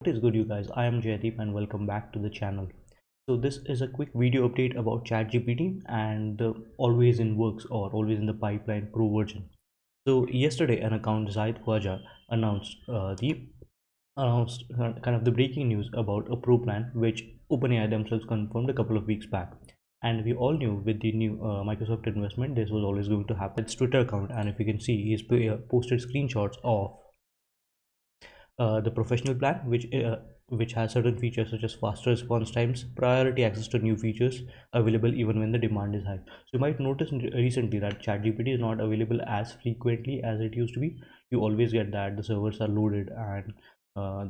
What is good, you guys? I am Jaydeep and welcome back to the channel. So this is a quick video update about ChatGPT and the always in works or always in the pipeline pro version. So yesterday an account Zaid Khwaja announced kind of the breaking news about a pro plan which OpenAI themselves confirmed a couple of weeks back. And we all knew with the new Microsoft investment this was always going to happen. It's Twitter account, and if you can see, he's posted screenshots of the professional plan, which has certain features such as faster response times, priority access to new features available even when the demand is high. So you might notice recently that ChatGPT is not available as frequently as it used to be. You always get that the servers are loaded and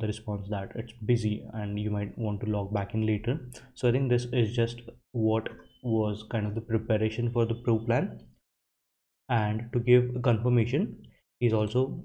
the response that it's busy and you might want to log back in later. So I think this is just what was kind of the preparation for the pro plan. And to give confirmation, he's also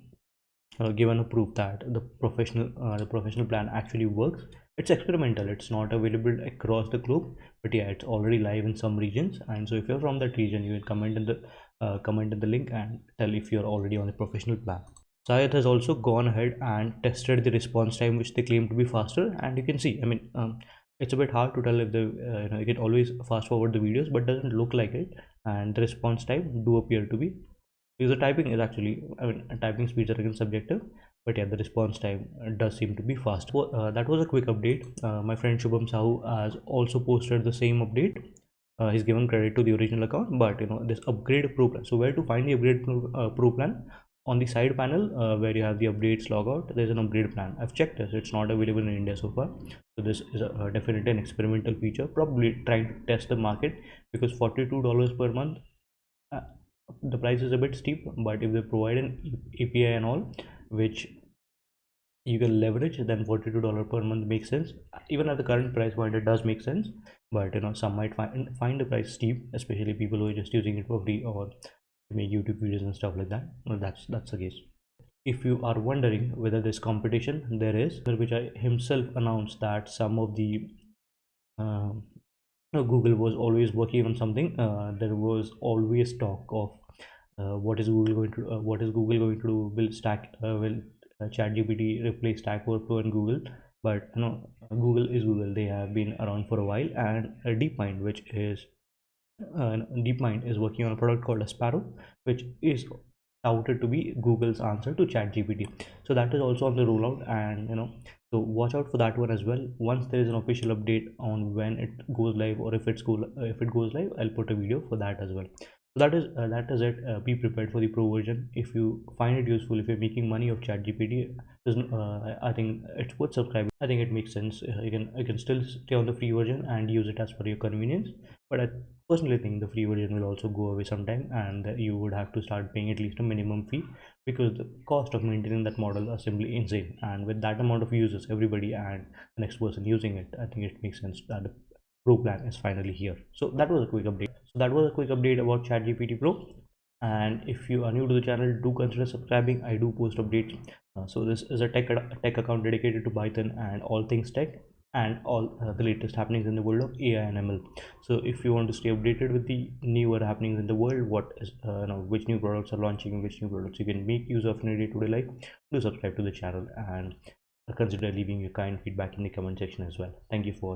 given a proof that the professional plan actually works. It's experimental, it's not available across the globe, but yeah, it's already live in some regions. And so if you're from that region, you can comment in the link and tell if you're already on the professional plan. Syed has also gone ahead and tested the response time, which they claim to be faster. And you can see, it's a bit hard to tell if you can always fast forward the videos, but doesn't look like it. And the response time do appear to be, because the typing is actually, typing speeds are again subjective, but yeah, the response time does seem to be fast. That was a quick update. My friend Shubham Sahu has also posted the same update. He's given credit to the original account, but this upgrade pro plan. So where to find the upgrade pro plan? On the side panel, where you have the updates logout, there's an upgrade plan. I've checked this, it's not available in India so far. So this is definitely an experimental feature, probably trying to test the market, because $42 per month, uh, the price is a bit steep. But if they provide an API and all, which you can leverage, then $42 per month makes sense. Even at the current price point, it does make sense. But some might find the price steep, especially people who are just using it for free or make YouTube videos and stuff like that. Well, that's the case. If you are wondering whether there's competition, there is, which I himself announced that some of the uh, Google was always working on something. There was always talk of what is Google going to do? Will ChatGPT replace Stack Overflow and Google? But Google is Google. They have been around for a while, and DeepMind is working on a product called a Sparrow, which is touted to be Google's answer to ChatGPT. So that is also on the rollout, and so watch out for that one as well. Once there is an official update on when it goes live, or if it goes live, I'll put a video for that as well. So that is it. Be prepared for the pro version. If you find it useful, if you're making money of ChatGPT, I think it's worth subscribing. I think it makes sense. You can still stay on the free version and use it as per your convenience. But I personally think the free version will also go away sometime, and you would have to start paying at least a minimum fee, because the cost of maintaining that model are simply insane. And with that amount of users, everybody and the next person using it, I think it makes sense that the pro plan is finally here. So that was a quick update. About ChatGPT Pro. And if you are new to the channel, do consider subscribing. I do post updates. So this is a tech account dedicated to Python and all things tech, and all the latest happenings in the world of AI and ML. So if you want to stay updated with the newer happenings in the world, which new products are launching, which new products you can make use of in your day-to-day life, do subscribe to the channel, and consider leaving your kind feedback in the comment section as well. Thank you for watching.